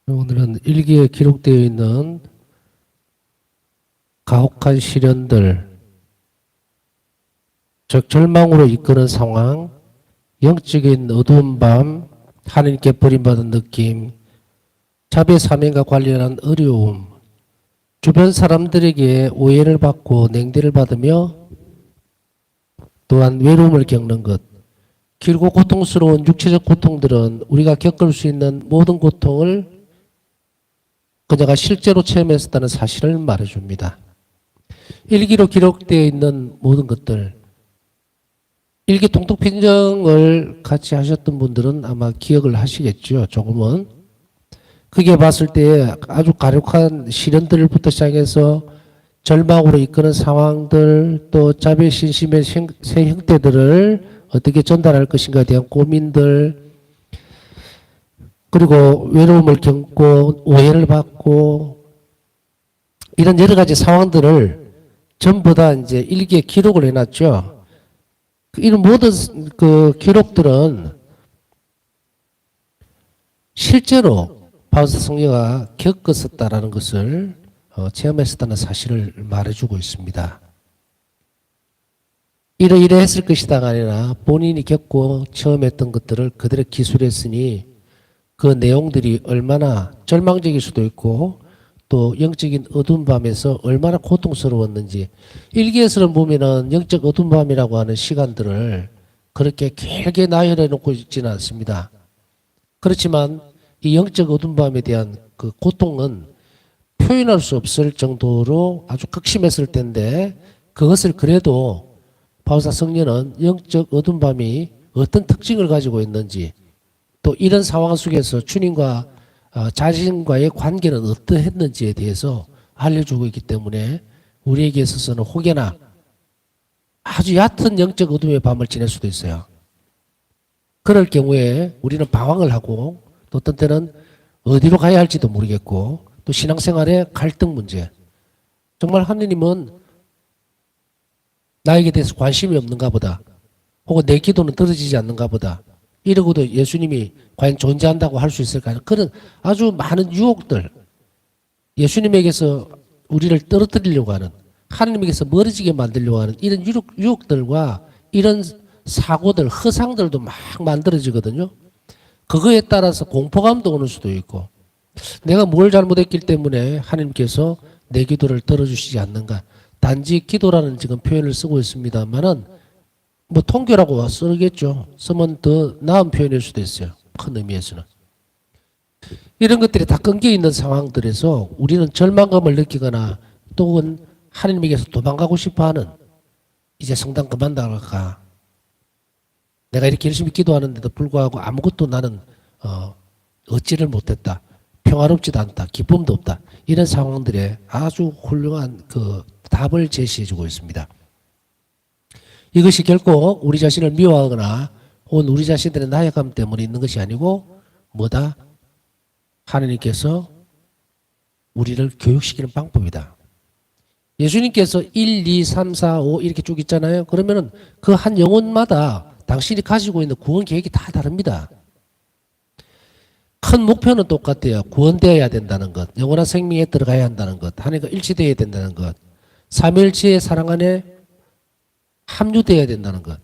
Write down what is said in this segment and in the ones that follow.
오늘은 일기에 기록되어 있는 가혹한 시련들, 즉 절망으로 이끄는 상황, 영적인 어두운 밤, 하나님께 버림받은 느낌, 자비 사명과 관련한 어려움, 주변 사람들에게 오해를 받고 냉대를 받으며 또한 외로움을 겪는 것, 길고 고통스러운 육체적 고통들은 우리가 겪을 수 있는 모든 고통을 그녀가 실제로 체험했었다는 사실을 말해줍니다. 일기로 기록되어 있는 모든 것들, 일기 통독편정을 같이 하셨던 분들은 아마 기억을 하시겠죠. 조금은. 그게 봤을 때 아주 가혹한 시련들부터 시작해서 절망으로 이끄는 상황들, 또 자비 신심의 새 형태들을 어떻게 전달할 것인가에 대한 고민들, 그리고 외로움을 겪고 오해를 받고 이런 여러 가지 상황들을 전부 다 이제 일기에 기록을 해놨죠. 이런 모든 그 기록들은 실제로 바울사 성녀가 겪었었다라는 것을 체험했었다는 사실을 말해주고 있습니다. 이러이러 했을 것이다가 아니라 본인이 겪고 체험했던 것들을 그대로 기술했으니 그 내용들이 얼마나 절망적일 수도 있고 또 영적인 어두운 밤에서 얼마나 고통스러웠는지, 일기에서는 보면은 영적 어두운 밤이라고 하는 시간들을 그렇게 길게 나열해 놓고 있지는 않습니다. 그렇지만 이 영적 어두운 밤에 대한 그 고통은 표현할 수 없을 정도로 아주 극심했을 텐데, 그것을 그래도 바울사 성녀는 영적 어두운 밤이 어떤 특징을 가지고 있는지, 또 이런 상황 속에서 주님과 자신과의 관계는 어떠했는지에 대해서 알려주고 있기 때문에 우리에게 있어서는 혹여나 아주 얕은 영적 어둠의 밤을 지낼 수도 있어요. 그럴 경우에 우리는 방황을 하고 또 어떤 때는 어디로 가야 할지도 모르겠고, 또 신앙생활의 갈등 문제, 정말 하느님은 나에게 대해서 관심이 없는가 보다, 혹은 내 기도는 떨어지지 않는가 보다, 이러고도 예수님이 과연 존재한다고 할 수 있을까요? 그런 아주 많은 유혹들, 예수님에게서 우리를 떨어뜨리려고 하는, 하나님에게서 멀어지게 만들려고 하는 이런 유혹들과 이런 사고들, 허상들도 막 만들어지거든요. 그거에 따라서 공포감도 오는 수도 있고, 내가 뭘 잘못했기 때문에 하나님께서 내 기도를 들어주시지 않는가. 단지 기도라는 지금 표현을 쓰고 있습니다만은 뭐 통교라고 쓰겠죠. 쓰면 더 나은 표현일 수도 있어요. 큰 의미에서는. 이런 것들이 다 끈겨 있는 상황들에서 우리는 절망감을 느끼거나 또는 하나님에게서 도망가고 싶어하는, 이제 성당 그만 나갈까, 내가 이렇게 열심히 기도하는데도 불구하고 아무것도 나는 얻지를 못했다, 평화롭지도 않다, 기쁨도 없다, 이런 상황들에 아주 훌륭한 그 답을 제시해주고 있습니다. 이것이 결코 우리 자신을 미워하거나 혹은 우리 자신들의 나약함 때문에 있는 것이 아니고 뭐다? 하나님께서 우리를 교육시키는 방법이다. 예수님께서 1, 2, 3, 4, 5 이렇게 쭉 있잖아요. 그러면은 그 한 영혼마다 당신이 가지고 있는 구원 계획이 다 다릅니다. 큰 목표는 똑같아요. 구원되어야 된다는 것, 영원한 생명에 들어가야 한다는 것, 하나님과 일치되어야 된다는 것, 삼위일체의 사랑 안에 합류되어야 된다는 것.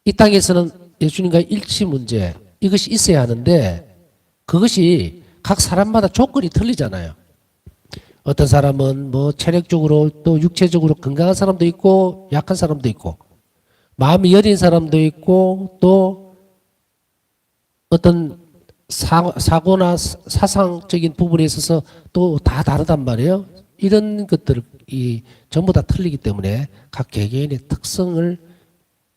이 땅에서는 예수님과의 일치 문제, 이것이 있어야 하는데 그것이 각 사람마다 조건이 틀리잖아요. 어떤 사람은 뭐 체력적으로 또 육체적으로 건강한 사람도 있고 약한 사람도 있고, 마음이 여린 사람도 있고, 또 어떤 사고나 사상적인 부분에 있어서 또 다 다르단 말이에요. 이런 것들이 전부 다 틀리기 때문에 각 개개인의 특성을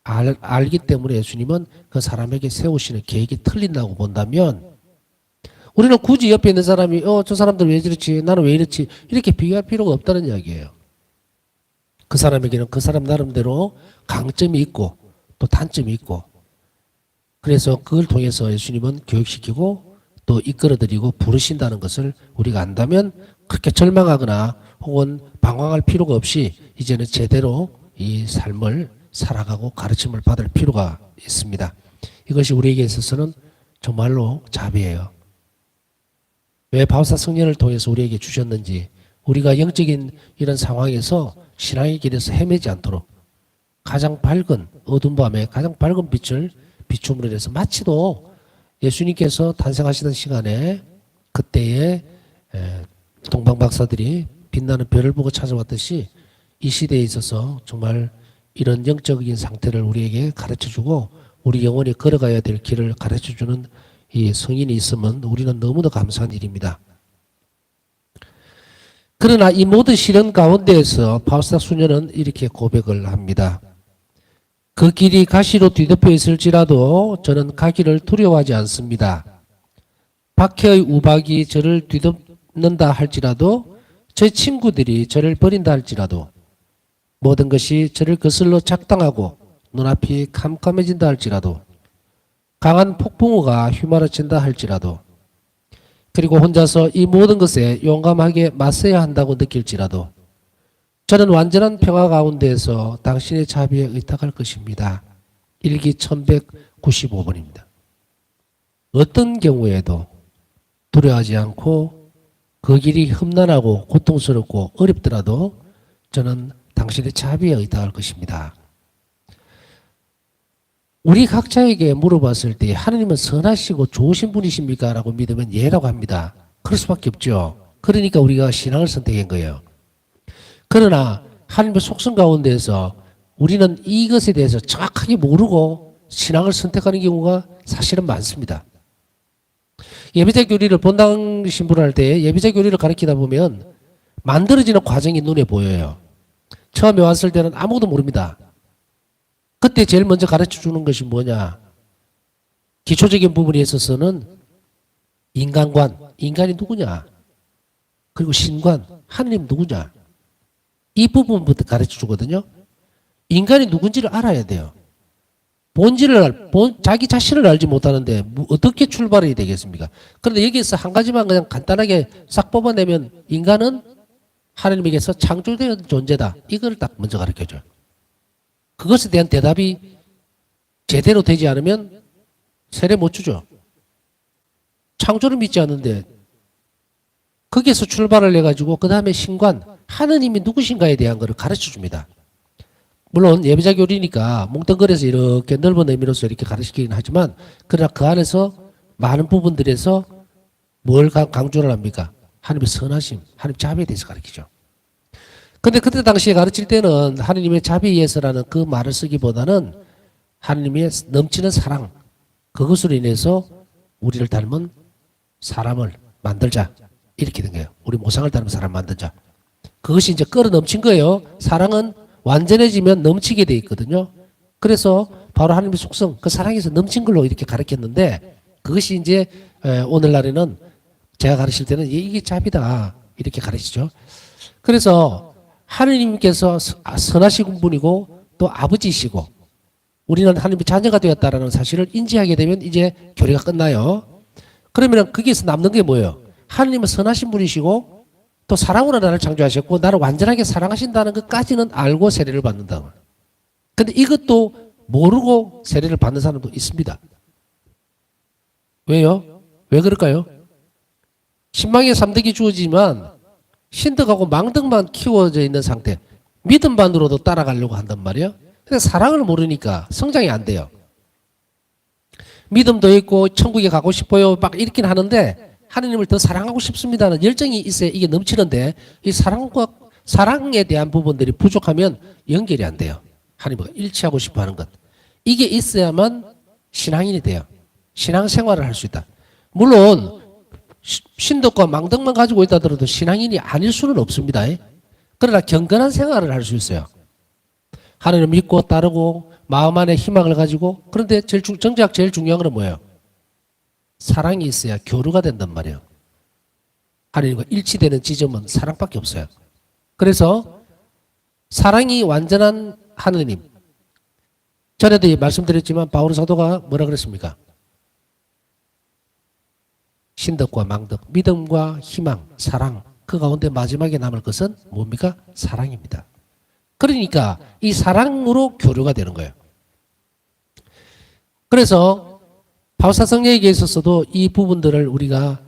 알기 때문에 예수님은 그 사람에게 세우시는 계획이 틀린다고 본다면, 우리는 굳이 옆에 있는 사람이 저 사람들 왜 저렇지, 나는 왜 이렇지, 이렇게 비교할 필요가 없다는 이야기예요. 그 사람에게는 그 사람 나름대로 강점이 있고 또 단점이 있고, 그래서 그걸 통해서 예수님은 교육시키고 또 이끌어드리고 부르신다는 것을 우리가 안다면 그렇게 절망하거나 혹은 방황할 필요가 없이 이제는 제대로 이 삶을 살아가고 가르침을 받을 필요가 있습니다. 이것이 우리에게 있어서는 정말로 자비예요. 왜 바울사 성령을 통해서 우리에게 주셨는지, 우리가 영적인 이런 상황에서 신앙의 길에서 헤매지 않도록 가장 밝은 어두운 밤에 가장 밝은 빛을 비춤으로 해서 마치도 예수님께서 탄생하시던 시간에 그때에 동방 박사들이 빛나는 별을 보고 찾아왔듯이 이 시대에 있어서 정말 이런 영적인 상태를 우리에게 가르쳐주고 우리 영원히 걸어가야 될 길을 가르쳐주는 이 성인이 있으면 우리는 너무나 감사한 일입니다. 그러나 이 모든 시련 가운데에서 바울사 수녀는 이렇게 고백을 합니다. 그 길이 가시로 뒤덮여 있을지라도 저는 가기를 두려워하지 않습니다. 박해의 우박이 저를 뒤덮는다 할지라도 제 친구들이 저를 버린다 할지라도 모든 것이 저를 거슬러 작당하고 눈앞이 캄캄해진다 할지라도 강한 폭풍우가 휘말아친다 할지라도 그리고 혼자서 이 모든 것에 용감하게 맞서야 한다고 느낄지라도 저는 완전한 평화 가운데에서 당신의 자비에 의탁할 것입니다. 일기 1195번입니다. 어떤 경우에도 두려워하지 않고 그 길이 험난하고 고통스럽고 어렵더라도 저는 당신의 자비에 의탁할 것입니다. 우리 각자에게 물어봤을 때 하나님은 선하시고 좋으신 분이십니까? 라고 믿으면 예라고 합니다. 그럴 수밖에 없죠. 그러니까 우리가 신앙을 선택한 거예요. 그러나 하나님의 속성 가운데에서 우리는 이것에 대해서 정확하게 모르고 신앙을 선택하는 경우가 사실은 많습니다. 예배자 교리를 본당 신부를 할 때 예배자 교리를 가르치다 보면 만들어지는 과정이 눈에 보여요. 처음에 왔을 때는 아무것도 모릅니다. 그때 제일 먼저 가르쳐 주는 것이 뭐냐? 기초적인 부분에 있어서는 인간관, 인간이 누구냐? 그리고 신관, 하느님 누구냐? 이 부분부터 가르쳐 주거든요. 인간이 누군지를 알아야 돼요. 자기 자신을 알지 못하는데 어떻게 출발해야 되겠습니까? 그런데 여기에서 한 가지만 그냥 간단하게 싹 뽑아내면 인간은 하나님에게서 창조된 존재다. 이걸 딱 먼저 가르쳐줘요. 그것에 대한 대답이 제대로 되지 않으면 세례 못 주죠. 창조를 믿지 않는데 거기에서 출발을 해가지고 그 다음에 신관, 하느님이 누구신가에 대한 것을 가르쳐 줍니다. 물론 예배자 교리니까 뭉뚱그려서 이렇게 넓은 의미로서 이렇게 가르치긴 하지만 그러나 그 안에서 많은 부분들에서 뭘 강조를 합니까? 하나님의 선하심, 하나님 자비에 대해서 가르치죠. 근데 그때 당시에 가르칠 때는 하나님의 자비에서라는 그 말을 쓰기보다는 하나님의 넘치는 사랑, 그것으로 인해서 우리를 닮은 사람을 만들자. 이렇게 된 거예요. 우리 모상을 닮은 사람 만들자. 그것이 이제 끌어 넘친 거예요. 사랑은 완전해지면 넘치게 돼 있거든요. 그래서 바로 하나님의 속성, 그 사랑에서 넘친 걸로 이렇게 가르쳤는데 그것이 이제 오늘날에는 제가 가르칠 때는 이게 자비다. 이렇게 가르치죠. 그래서 하느님께서 선하신 분이고 또 아버지시고 우리는 하나님의 자녀가 되었다라는 사실을 인지하게 되면 이제 교리가 끝나요. 그러면 거기에서 남는 게 뭐예요? 하느님은 선하신 분이시고 또 사랑으로 나를 창조하셨고 나를 완전하게 사랑하신다는 것까지는 알고 세례를 받는다. 근데 이것도 모르고 세례를 받는 사람도 있습니다. 왜요? 왜 그럴까요? 신망의 3덕이 주어지지만 신덕하고 망덕만 키워져 있는 상태. 믿음만으로도 따라가려고 한단 말이에요. 근데 사랑을 모르니까 성장이 안 돼요. 믿음도 있고 천국에 가고 싶어요. 막 이렇게 하는데 하느님을 더 사랑하고 싶습니다는 열정이 있어야 이게 넘치는데 이 사랑에 대한 부분들이 부족하면 연결이 안 돼요. 하나님과 일치하고 싶어 하는 것. 이게 있어야만 신앙인이 돼요. 신앙생활을 할 수 있다. 물론 신덕과 망덕만 가지고 있다 하더라도 신앙인이 아닐 수는 없습니다. 그러나 경건한 생활을 할 수 있어요. 하나님을 믿고 따르고 마음 안에 희망을 가지고 그런데 정작 제일 중요한 건 뭐예요? 사랑이 있어야 교류가 된단 말이에요. 하나님과 일치되는 지점은 사랑밖에 없어요. 그래서 사랑이 완전한 하느님. 전에도 말씀드렸지만 바울 사도가 뭐라 그랬습니까? 신덕과 망덕, 믿음과 희망, 사랑 그 가운데 마지막에 남을 것은 뭡니까? 사랑입니다. 그러니까 이 사랑으로 교류가 되는 거예요. 그래서 바울사 성령에게 있어서도 이 부분들을 우리가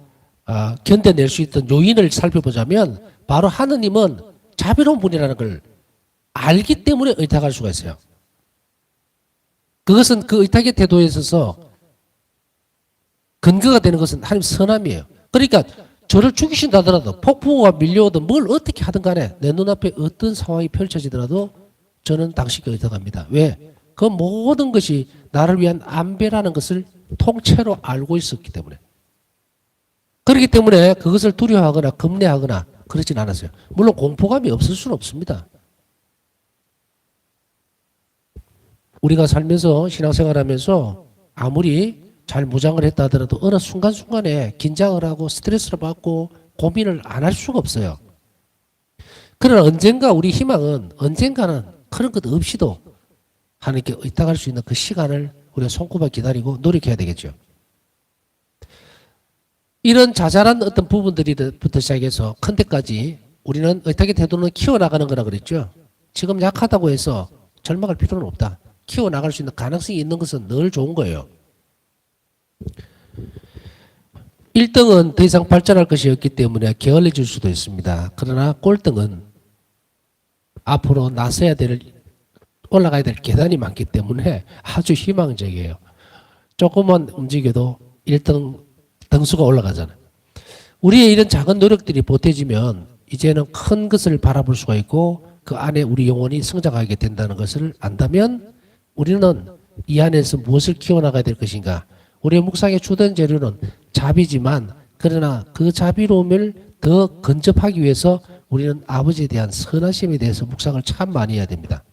견뎌낼 수 있던 요인을 살펴보자면 바로 하느님은 자비로운 분이라는 걸 알기 때문에 의탁할 수가 있어요. 그것은 그 의탁의 태도에 있어서 근거가 되는 것은 하나님 선함이에요. 그러니까 저를 죽이신다 하더라도 폭풍우가 밀려오든 뭘 어떻게 하든 간에 내 눈앞에 어떤 상황이 펼쳐지더라도 저는 당신께 의탁합니다. 왜? 그 모든 것이 나를 위한 안배라는 것을 통째로 알고 있었기 때문에. 그렇기 때문에 그것을 두려워하거나 겁내하거나 그러진 않았어요. 물론 공포감이 없을 수는 없습니다. 우리가 살면서 신앙생활하면서 아무리 잘 무장을 했다 하더라도 어느 순간순간에 긴장을 하고 스트레스를 받고 고민을 안 할 수가 없어요. 그러나 언젠가 우리 희망은 언젠가는 그런 것 없이도 하나님께 의탁할 수 있는 그 시간을 우리가 손꼽아 기다리고 노력해야 되겠죠. 이런 자잘한 어떤 부분들부터 시작해서 큰 데까지 우리는 의탁의 태도는 키워나가는 거라 그랬죠. 지금 약하다고 해서 절망할 필요는 없다. 키워나갈 수 있는 가능성이 있는 것은 늘 좋은 거예요. 1등은 더 이상 발전할 것이 없기 때문에 게을러질 수도 있습니다. 그러나 꼴등은 앞으로 나서야 될, 올라가야 될 계단이 많기 때문에 아주 희망적이에요. 조금만 움직여도 1등 등수가 올라가잖아요. 우리의 이런 작은 노력들이 보태지면 이제는 큰 것을 바라볼 수가 있고 그 안에 우리 영혼이 성장하게 된다는 것을 안다면 우리는 이 안에서 무엇을 키워나가야 될 것인가. 우리의 묵상의 주된 재료는 자비지만 그러나 그 자비로움을 더 근접하기 위해서 우리는 아버지에 대한 선하심에 대해서 묵상을 참 많이 해야 됩니다.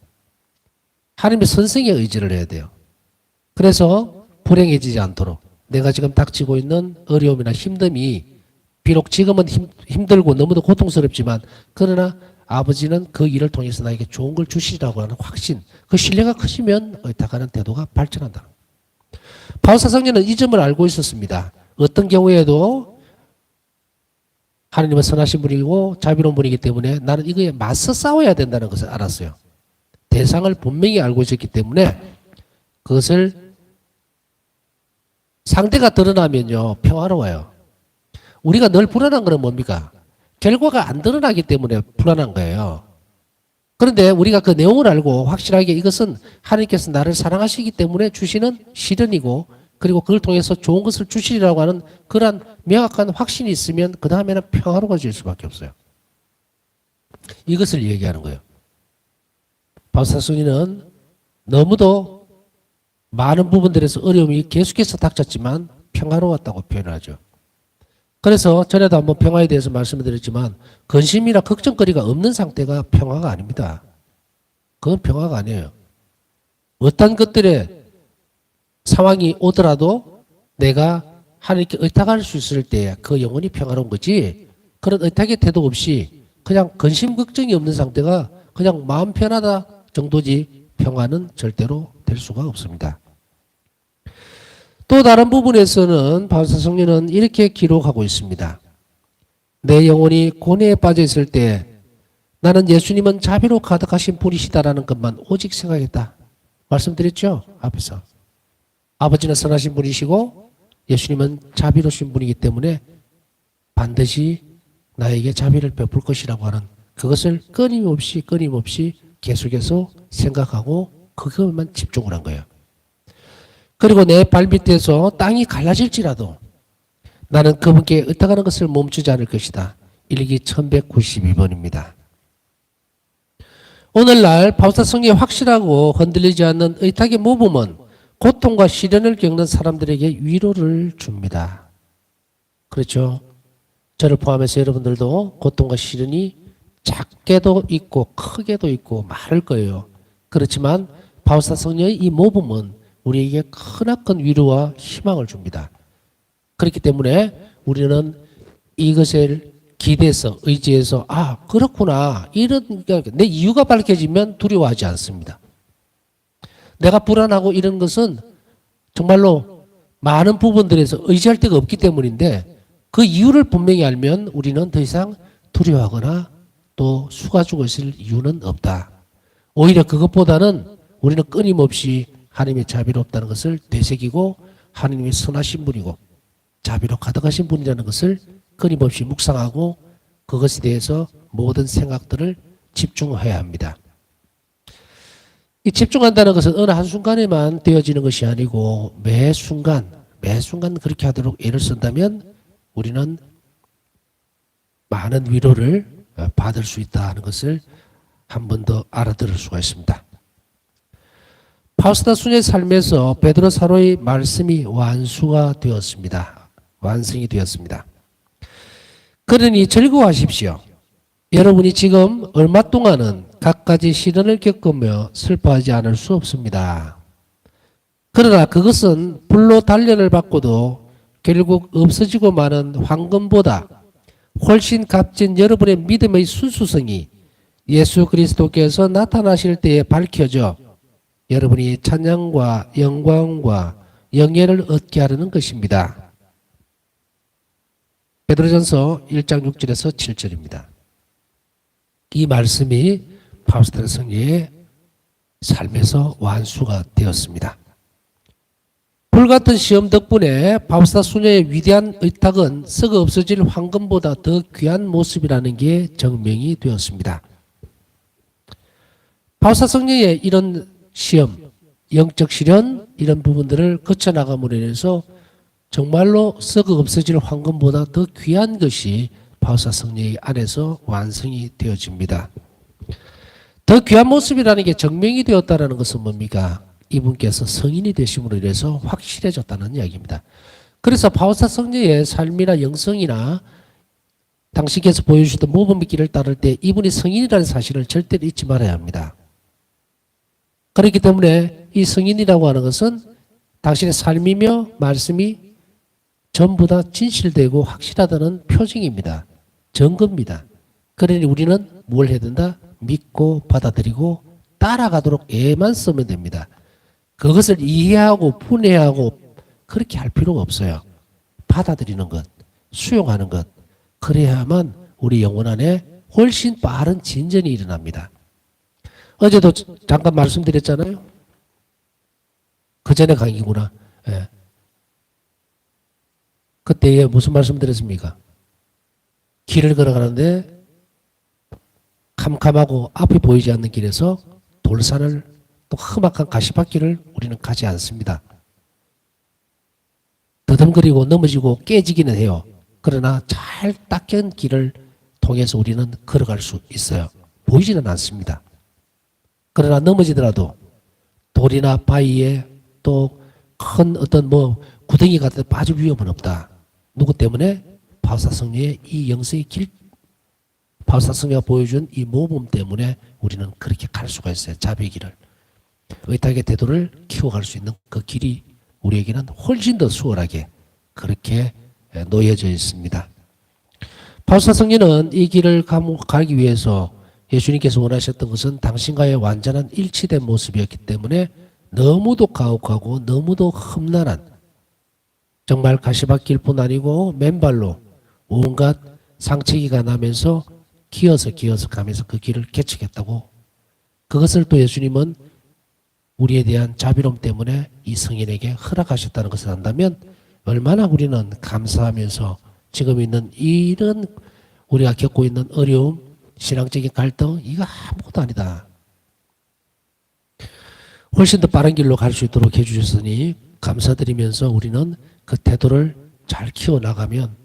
하나님의 선생의 의지를 해야 돼요. 그래서 불행해지지 않도록 내가 지금 닥치고 있는 어려움이나 힘듦이 비록 지금은 힘들고 너무도 고통스럽지만 그러나 아버지는 그 일을 통해서 나에게 좋은 걸 주시리라고 하는 확신, 그 신뢰가 크시면 의탁하는 태도가 발전한다. 바울사성녀는 이 점을 알고 있었습니다. 어떤 경우에도 하나님은 선하신 분이고 자비로운 분이기 때문에 나는 이거에 맞서 싸워야 된다는 것을 알았어요. 대상을 분명히 알고 있었기 때문에 그것을 상대가 드러나면요 평화로워요. 우리가 늘 불안한 것은 뭡니까? 결과가 안 드러나기 때문에 불안한 거예요. 그런데 우리가 그 내용을 알고 확실하게 이것은 하나님께서 나를 사랑하시기 때문에 주시는 시련이고 그리고 그걸 통해서 좋은 것을 주시리라고 하는 그러한 명확한 확신이 있으면 그 다음에는 평화로워질 수밖에 없어요. 이것을 얘기하는 거예요. 바울사성녀는 너무도 많은 부분들에서 어려움이 계속해서 닥쳤지만 평화로웠다고 표현하죠. 그래서 전에도 한번 평화에 대해서 말씀을 드렸지만 근심이나 걱정거리가 없는 상태가 평화가 아닙니다. 그건 평화가 아니에요. 어떤 것들의 상황이 오더라도 내가 하나님께 의탁할 수 있을 때 그 영혼이 평화로운 거지 그런 의탁의 태도 없이 그냥 근심 걱정이 없는 상태가 그냥 마음 편하다 정도지 평화는 절대로 될 수가 없습니다. 또 다른 부분에서는 바울사성녀는 이렇게 기록하고 있습니다. 내 영혼이 고뇌에 빠져 있을 때 나는 예수님은 자비로 가득하신 분이시다라는 것만 오직 생각했다. 말씀드렸죠? 앞에서. 아버지는 선하신 분이시고 예수님은 자비로우신 분이기 때문에 반드시 나에게 자비를 베풀 것이라고 하는 그것을 끊임없이 계속해서 생각하고 그것만 집중을 한 거예요. 그리고 내 발밑에서 땅이 갈라질지라도 나는 그분께 의탁하는 것을 멈추지 않을 것이다. 일기 1192번입니다. 오늘날 바울사성녀의 확실하고 흔들리지 않는 의탁의 모범은 고통과 시련을 겪는 사람들에게 위로를 줍니다. 그렇죠? 저를 포함해서 여러분들도 고통과 시련이 작게도 있고 크게도 있고 많을 거예요. 그렇지만 바울사성녀의 이 모범은 우리에게 크나큰 위로와 희망을 줍니다. 그렇기 때문에 우리는 이것을 기대해서 의지해서 그렇구나 이런 내 이유가 밝혀지면 두려워하지 않습니다. 내가 불안하고 이런 것은 정말로 많은 부분들에서 의지할 데가 없기 때문인데 그 이유를 분명히 알면 우리는 더 이상 두려워하거나 또 속아주고 있을 이유는 없다. 오히려 그것보다는 우리는 끊임없이 하나님의 자비롭다는 것을 되새기고 하나님의 선하신 분이고 자비로 가득하신 분이라는 것을 끊임없이 묵상하고 그것에 대해서 모든 생각들을 집중해야 합니다. 이 집중한다는 것은 어느 한순간에만 되어지는 것이 아니고 매 순간 그렇게 하도록 애를 쓴다면 우리는 많은 위로를 받을 수 있다는 것을 한 번 더 알아들을 수가 있습니다. 파우스타 수녀의 삶에서 베드로 사로의 말씀이 완성이 되었습니다. 그러니 즐거워하십시오. 여러분이 지금 얼마 동안은 갖가지 시련을 겪으며 슬퍼하지 않을 수 없습니다. 그러나 그것은 불로 단련을 받고도 결국 없어지고 마는 황금보다 훨씬 값진 여러분의 믿음의 순수성이 예수 그리스도께서 나타나실 때에 밝혀져 여러분이 찬양과 영광과 영예를 얻게 하려는 것입니다. 베드로전서 1장 6절에서 7절입니다. 이 말씀이 파우스타 성녀의 삶에서 완수가 되었습니다. 불같은 시험 덕분에 파우스타 수녀의 위대한 의탁은 썩어 없어질 황금보다 더 귀한 모습이라는 게 증명이 되었습니다. 파우스타 성녀의 이런 시험, 영적 시련 이런 부분들을 거쳐나감으로 인해서 정말로 썩어 없어질 황금보다 더 귀한 것이 파우스타 성녀의 안에서 완성이 되어집니다. 더 귀한 모습이라는 게 증명이 되었다는 것은 뭡니까? 이분께서 성인이 되심으로 인해서 확실해졌다는 이야기입니다. 그래서 파우스타 성녀의 삶이나 영성이나 당신께서 보여주셨던 모범의 길을 따를 때 이분이 성인이라는 사실을 절대로 잊지 말아야 합니다. 그렇기 때문에 이 성인이라고 하는 것은 당신의 삶이며 말씀이 전부 다 진실되고 확실하다는 표징입니다. 증거입니다. 그러니 우리는 뭘 해야 된다? 믿고 받아들이고 따라가도록 애만 쓰면 됩니다. 그것을 이해하고 분해하고 그렇게 할 필요가 없어요. 받아들이는 것, 수용하는 것, 그래야만 우리 영혼 안에 훨씬 빠른 진전이 일어납니다. 어제도 잠깐 말씀드렸잖아요. 그 전에 강의구나. 예. 그때에 무슨 말씀 드렸습니까? 길을 걸어가는데 캄캄하고 앞이 보이지 않는 길에서 돌산을 또 험악한 가시밭길을 우리는 가지 않습니다. 더듬거리고 넘어지고 깨지기는 해요. 그러나 잘 닦인 길을 통해서 우리는 걸어갈 수 있어요. 보이지는 않습니다. 그러나 넘어지더라도 돌이나 바위에 또 큰 어떤 구덩이 같은 데 빠질 위험은 없다. 누구 때문에? 파우스타 성녀의 이 영성의 길, 파우스타 성녀가 보여준 이 모범 때문에 우리는 그렇게 갈 수가 있어요. 자비의 길을. 의탁의 태도를 키워갈 수 있는 그 길이 우리에게는 훨씬 더 수월하게 그렇게 놓여져 있습니다. 파우스타 성녀는 이 길을 가기 위해서 예수님께서 원하셨던 것은 당신과의 완전한 일치된 모습이었기 때문에 너무도 가혹하고 너무도 험난한 정말 가시밭길뿐 아니고 맨발로 온갖 상처기가 나면서 기어서 가면서 그 길을 개척했다고. 그것을 또 예수님은 우리에 대한 자비로움 때문에 이 성인에게 허락하셨다는 것을 안다면 얼마나 우리는 감사하면서 지금 있는 이런 우리가 겪고 있는 어려움, 신앙적인 갈등, 이거 아무것도 아니다. 훨씬 더 빠른 길로 갈 수 있도록 해주셨으니 감사드리면서 우리는 그 태도를 잘 키워나가면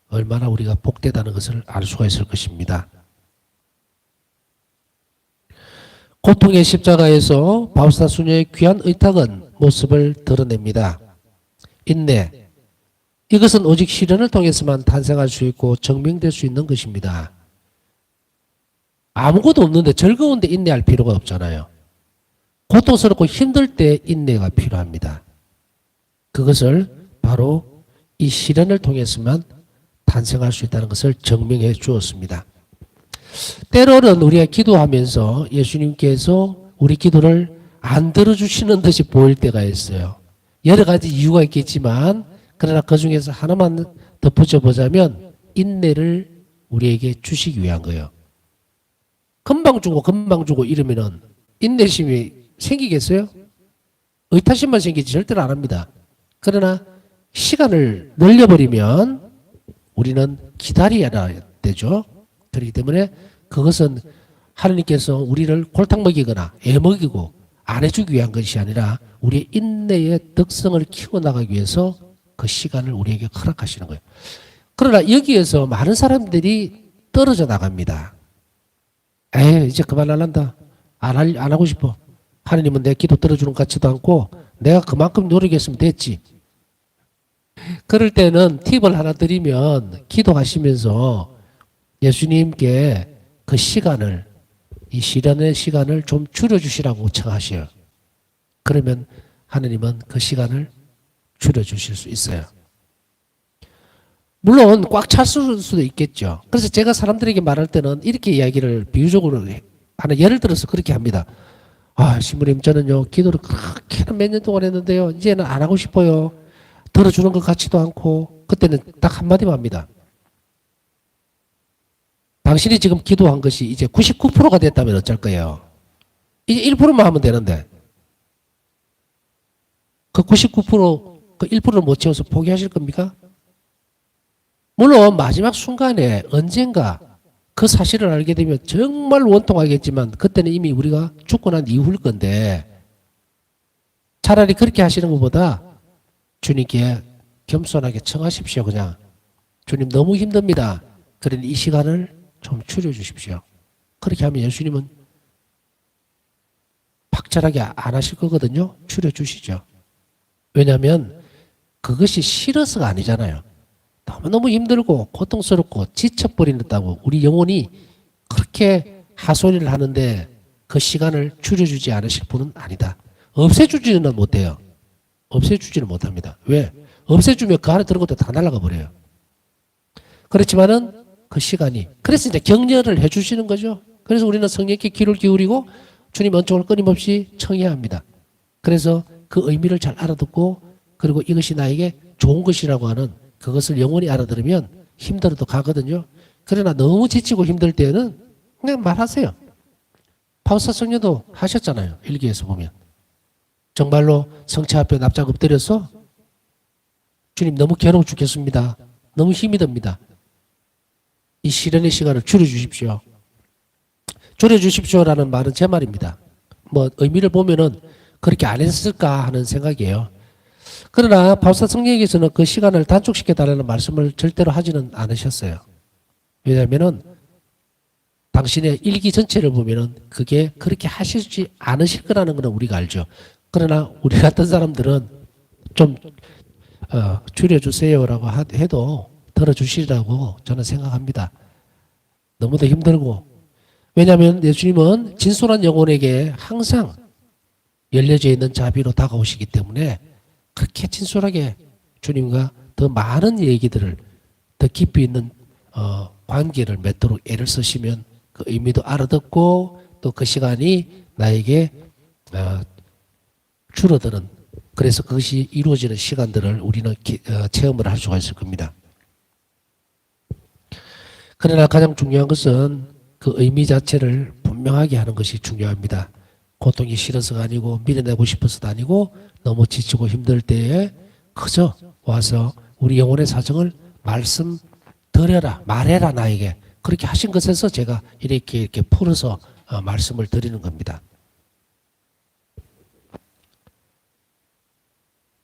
얼마나 우리가 복되다는 것을 알 수가 있을 것입니다. 고통의 십자가에서 파우스타 수녀의 귀한 의탁은 모습을 드러냅니다. 인내. 이것은 오직 시련을 통해서만 탄생할 수 있고 증명될 수 있는 것입니다. 아무것도 없는데 즐거운데 인내할 필요가 없잖아요. 고통스럽고 힘들 때 인내가 필요합니다. 그것을 바로 이 시련을 통해서만 탄생할 수 있다는 것을 증명해 주었습니다. 때로는 우리가 기도하면서 예수님께서 우리 기도를 안 들어주시는 듯이 보일 때가 있어요. 여러 가지 이유가 있겠지만 그러나 그 중에서 하나만 덧붙여 보자면 인내를 우리에게 주시기 위한 거예요. 금방 주고 이러면은 인내심이 생기겠어요? 의타심만 생기지 절대로 안 합니다. 그러나 시간을 늘려버리면 우리는 기다려야 되죠. 그렇기 때문에 그것은 하나님께서 우리를 골탕 먹이거나 애먹이고 안 해주기 위한 것이 아니라 우리의 인내의 덕성을 키워나가기 위해서 그 시간을 우리에게 허락하시는 거예요. 그러나 여기에서 많은 사람들이 떨어져 나갑니다. 에이, 이제 그만할란다. 안 하고 싶어. 하나님은 내 기도 들어주는 것 같지도 않고 내가 그만큼 노력했으면 됐지. 그럴 때는 팁을 하나 드리면 기도하시면서 예수님께 그 시간을, 이 시련의 시간을 좀 줄여주시라고 청하셔요. 그러면 하나님은 그 시간을 줄여주실 수 있어요. 물론 꽉 찼을 수도 있겠죠. 그래서 제가 사람들에게 말할 때는 이렇게 이야기를 비유적으로 하나 예를 들어서 그렇게 합니다. 아, 신부님 저는요 기도를 그렇게 몇 년 동안 했는데요 이제는 안 하고 싶어요. 들어주는 것 같지도 않고. 그때는 딱 한마디만 합니다. 당신이 지금 기도한 것이 이제 99%가 됐다면 어쩔 거예요. 이제 1%만 하면 되는데 그 99%, 그 1%를 못 채워서 포기하실 겁니까? 물론 마지막 순간에 언젠가 그 사실을 알게 되면 정말 원통하겠지만 그때는 이미 우리가 죽고 난 이후일 건데 차라리 그렇게 하시는 것보다 주님께 겸손하게 청하십시오. 그냥 주님 너무 힘듭니다. 그러니 이 시간을 좀 줄여주십시오. 그렇게 하면 예수님은 박절하게 안 하실 거거든요. 줄여주시죠. 왜냐하면 그것이 싫어서가 아니잖아요. 너무너무 힘들고 고통스럽고 지쳐버린다고 우리 영혼이 그렇게 하소연을 하는데 그 시간을 줄여주지 않으실 분은 아니다. 없애주지는 못해요. 없애주지는 못합니다. 왜? 없애주면 그 안에 들어간 것도 다 날아가 버려요. 그렇지만은 그 시간이, 그래서 이제 격려를 해주시는 거죠. 그래서 우리는 성령께 귀를 기울이고 주님 은총을 끊임없이 청해야 합니다. 그래서 그 의미를 잘 알아듣고 그리고 이것이 나에게 좋은 것이라고 하는 그것을 영원히 알아들으면 힘들어도 가거든요. 그러나 너무 지치고 힘들 때는 그냥 말하세요. 파우사 성녀도 하셨잖아요. 일기에서 보면. 정말로 성체 앞에 납작 엎드려서 주님 너무 괴로워 죽겠습니다. 너무 힘이 듭니다. 이 시련의 시간을 줄여주십시오. 줄여주십시오라는 말은 제 말입니다. 뭐 의미를 보면은 그렇게 안 했을까 하는 생각이에요. 그러나 바울사 성령께서는 그 시간을 단축시켜달라는 말씀을 절대로 하지는 않으셨어요. 왜냐하면은 당신의 일기 전체를 보면은 그게 그렇게 하시지 않으실 거라는 건 우리가 알죠. 그러나 우리 같은 사람들은 좀 줄여주세요라고 해도 들어주시라고 저는 생각합니다. 너무도 힘들고. 왜냐하면 예수님은 진솔한 영혼에게 항상 열려져 있는 자비로 다가오시기 때문에 그렇게 진솔하게 주님과 더 많은 얘기들을 더 깊이 있는 관계를 맺도록 애를 쓰시면 그 의미도 알아듣고 또 그 시간이 나에게 줄어드는, 그래서 그것이 이루어지는 시간들을 우리는 체험을 할 수가 있을 겁니다. 그러나 가장 중요한 것은 그 의미 자체를 분명하게 하는 것이 중요합니다. 고통이 싫어서가 아니고 밀어내고 싶어서도 아니고 너무 지치고 힘들 때에 그저 와서 우리 영혼의 사정을 말씀드려라, 말해라 나에게. 그렇게 하신 것에서 제가 이렇게 풀어서 말씀을 드리는 겁니다.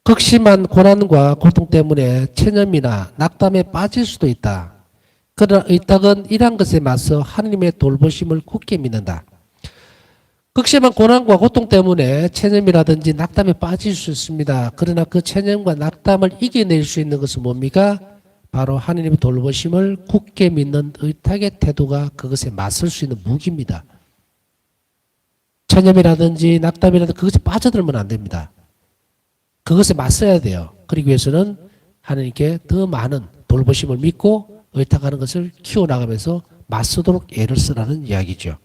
극심한 고난과 고통 때문에 체념이나 낙담에 빠질 수도 있다. 그러나 의탁은 이러한 것에 맞서 하나님의 돌보심을 굳게 믿는다. 극심한 고난과 고통 때문에 체념이라든지 낙담에 빠질 수 있습니다. 그러나 그 체념과 낙담을 이겨낼 수 있는 것은 뭡니까? 바로 하나님의 돌보심을 굳게 믿는 의탁의 태도가 그것에 맞설 수 있는 무기입니다. 체념이라든지 낙담이라든지 그것에 빠져들면 안 됩니다. 그것에 맞서야 돼요. 그러기 위해서는 하나님께 더 많은 돌보심을 믿고 의탁하는 것을 키워나가면서 맞서도록 애를 쓰라는 이야기죠.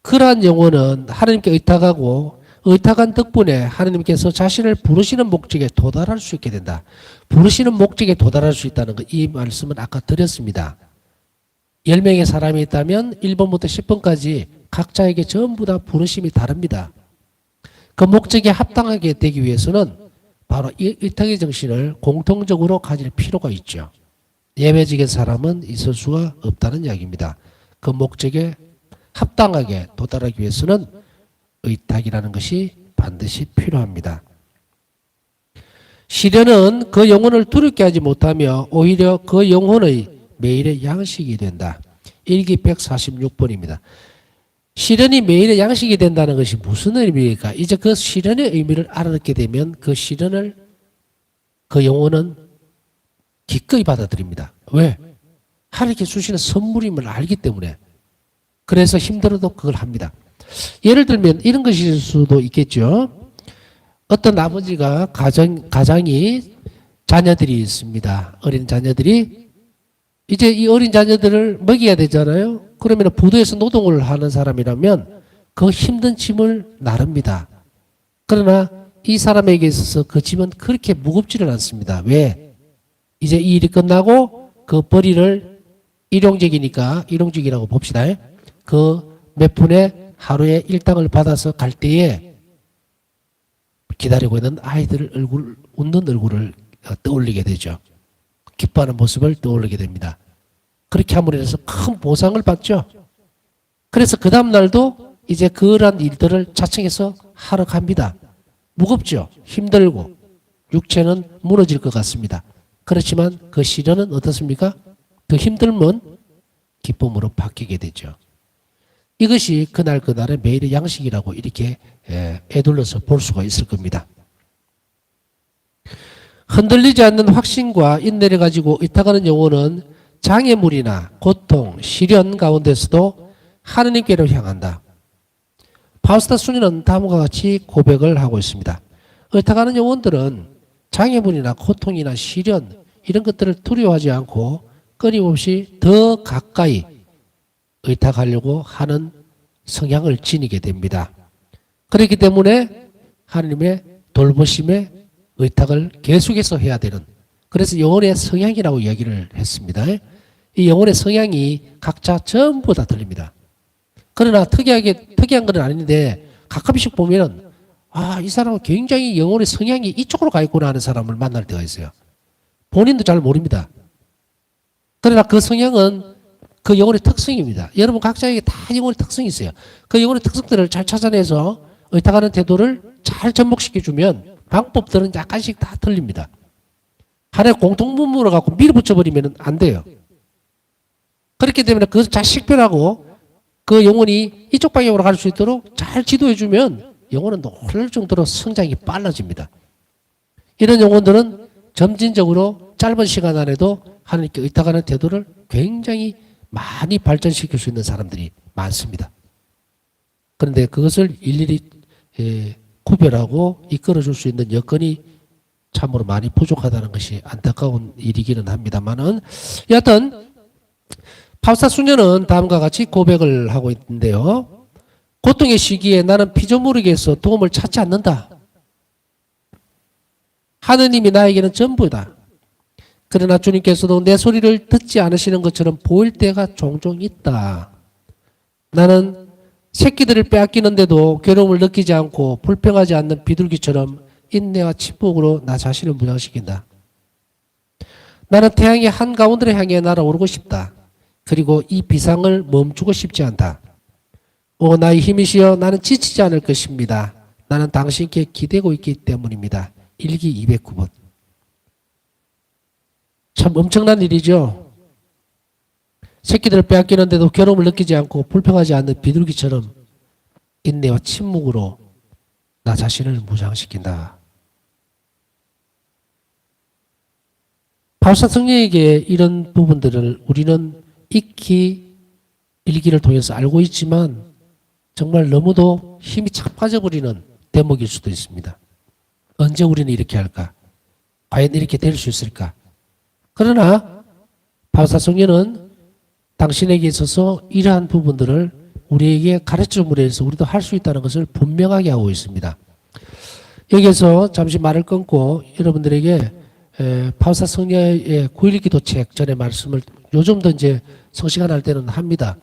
그러한 영혼은 하나님께 의탁하고 의탁한 덕분에 하나님께서 자신을 부르시는 목적에 도달할 수 있게 된다. 부르시는 목적에 도달할 수 있다는 것, 이 말씀은 아까 드렸습니다. 10명의 사람이 있다면 1번부터 10번까지 각자에게 전부 다 부르심이 다릅니다. 그 목적에 합당하게 되기 위해서는 바로 이 의탁의 정신을 공통적으로 가질 필요가 있죠. 예배직의 사람은 있을 수가 없다는 이야기입니다. 그 목적에 합당하게 도달하기 위해서는 의탁이라는 것이 반드시 필요합니다. 시련은 그 영혼을 두렵게 하지 못하며 오히려 그 영혼의 매일의 양식이 된다. 일기 146번입니다. 시련이 매일의 양식이 된다는 것이 무슨 의미입니까? 이제 그 시련의 의미를 알아듣게 되면 그 시련을 그 영혼은 기꺼이 받아들입니다. 왜? 하나님께 주시는 선물임을 알기 때문에. 그래서 힘들어도 그걸 합니다. 예를 들면 이런 것일 수도 있겠죠. 어떤 아버지가 가장이 자녀들이 있습니다. 어린 자녀들이 이제 이 어린 자녀들을 먹여야 되잖아요. 그러면 부두에서 노동을 하는 사람이라면 그 힘든 짐을 나릅니다. 그러나 이 사람에게 있어서 그 짐은 그렇게 무겁지는 않습니다. 왜? 이제 이 일이 끝나고 그 벌이를 일용직이라고 봅시다. 그 몇 분의 하루에 일당을 받아서 갈 때에 기다리고 있는 아이들 웃는 얼굴을 떠올리게 되죠. 기뻐하는 모습을 떠올리게 됩니다. 그렇게 함으로 해서 큰 보상을 받죠. 그래서 그 다음 날도 이제 그러한 일들을 자청해서 하러 갑니다. 무겁죠. 힘들고 육체는 무너질 것 같습니다. 그렇지만 그 시련은 어떻습니까? 그 힘듦은 기쁨으로 바뀌게 되죠. 이것이 그날의 매일의 양식이라고 이렇게 애둘러서 볼 수가 있을 겁니다. 흔들리지 않는 확신과 인내를 가지고 의탁하는 영혼은 장애물이나 고통, 시련 가운데서도 하느님께로 향한다. 파우스타 수녀는 다음과 같이 고백을 하고 있습니다. 의탁하는 영혼들은 장애물이나 고통이나 시련 이런 것들을 두려워하지 않고 끊임없이 더 가까이 의탁하려고 하는 성향을 지니게 됩니다. 그렇기 때문에 하나님의 돌보심에 의탁을 계속해서 해야 되는, 그래서 영혼의 성향이라고 이야기를 했습니다. 이 영혼의 성향이 각자 전부 다 틀립니다. 그러나 특이한 건 아닌데 가끔씩 보면 이 사람은 굉장히 영혼의 성향이 이쪽으로 가 있구나 하는 사람을 만날 때가 있어요. 본인도 잘 모릅니다. 그러나 그 성향은 그 영혼의 특성입니다. 여러분 각자에게 다 영혼의 특성이 있어요. 그 영혼의 특성들을 잘 찾아내서 의탁하는 태도를 잘 접목시켜주면 방법들은 약간씩 다 틀립니다. 하나의 공통분모를 갖고 밀어붙여버리면 안 돼요. 그렇기 때문에 그것을 잘 식별하고 그 영혼이 이쪽 방향으로 갈 수 있도록 잘 지도해주면 영혼은 놀랄 정도로 성장이 빨라집니다. 이런 영혼들은 점진적으로 짧은 시간 안에도 하나님께 의탁하는 태도를 굉장히 많이 발전시킬 수 있는 사람들이 많습니다. 그런데 그것을 일일이 구별하고 이끌어줄 수 있는 여건이 참으로 많이 부족하다는 것이 안타까운 일이기는 합니다만은, 여하튼 파우스타 수녀는 다음과 같이 고백을 하고 있는데요. 고통의 시기에 나는 피조물에게서 도움을 찾지 않는다. 하느님이 나에게는 전부다. 그러나 주님께서도 내 소리를 듣지 않으시는 것처럼 보일 때가 종종 있다. 나는 새끼들을 빼앗기는데도 괴로움을 느끼지 않고 불평하지 않는 비둘기처럼 인내와 침묵으로 나 자신을 무장시킨다. 나는 태양의 한가운데를 향해 날아오르고 싶다. 그리고 이 비상을 멈추고 싶지 않다. 오 나의 힘이시여, 나는 지치지 않을 것입니다. 나는 당신께 기대고 있기 때문입니다. 일기 209번. 참 엄청난 일이죠. 새끼들을 빼앗기는데도 괴로움을 느끼지 않고 불평하지 않는 비둘기처럼 인내와 침묵으로 나 자신을 무장시킨다. 파우스타 성령에게 이런 부분들을 우리는 익히 일기를 통해서 알고 있지만 정말 너무도 힘이 착 빠져버리는 대목일 수도 있습니다. 언제 우리는 이렇게 할까? 과연 이렇게 될 수 있을까? 그러나 파우스타 성령은 당신에게 있어서 이러한 부분들을 우리에게 가르침으로 해서 우리도 할 수 있다는 것을 분명하게 하고 있습니다. 여기에서 잠시 말을 끊고 여러분들에게 파우스타 성령의 9.1 기도책 전의 말씀을 요즘도 이제 성시간 할 때는 합니다.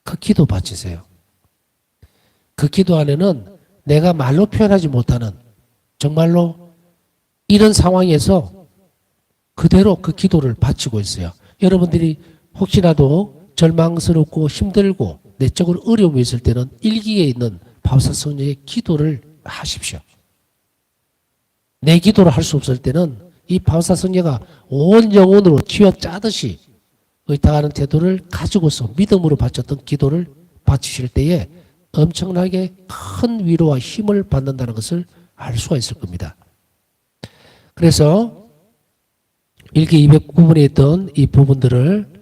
그 기도 바치세요. 그 기도 안에는 내가 말로 표현하지 못하는, 정말로 이런 상황에서 그대로 그 기도를 바치고 있어요. 여러분들이 혹시라도 절망스럽고 힘들고 내적으로 어려움이 있을 때는 일기에 있는 바우사 성령의 기도를 하십시오. 내 기도를 할 수 없을 때는 이 바우사 성령가 온 영혼으로 쥐어짜듯이 의탁하는 태도를 가지고서 믿음으로 바쳤던 기도를 바치실 때에 엄청나게 큰 위로와 힘을 받는다는 것을 알 수가 있을 겁니다. 그래서 일기 209번에 있던 이 부분들을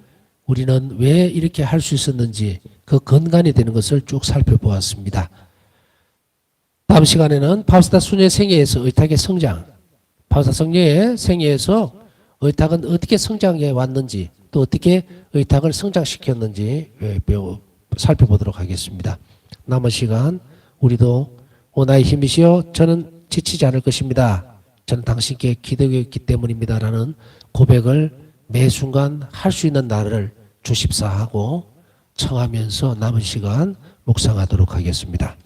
우리는 왜 이렇게 할 수 있었는지 그 근간이 되는 것을 쭉 살펴보았습니다. 다음 시간에는 바우사 수녀의 생애에서 의탁의 성장, 바우사 성녀의 생애에서 의탁은 어떻게 성장해 왔는지 또 어떻게 의탁을 성장시켰는지 살펴보도록 하겠습니다. 남은 시간 우리도 오 나의 힘이시여 저는 지치지 않을 것입니다. 저는 당신께 기대했기 때문입니다. 라는 고백을 매 순간 할 수 있는 나를 주십사 하고 청하면서 남은 시간 묵상하도록 하겠습니다.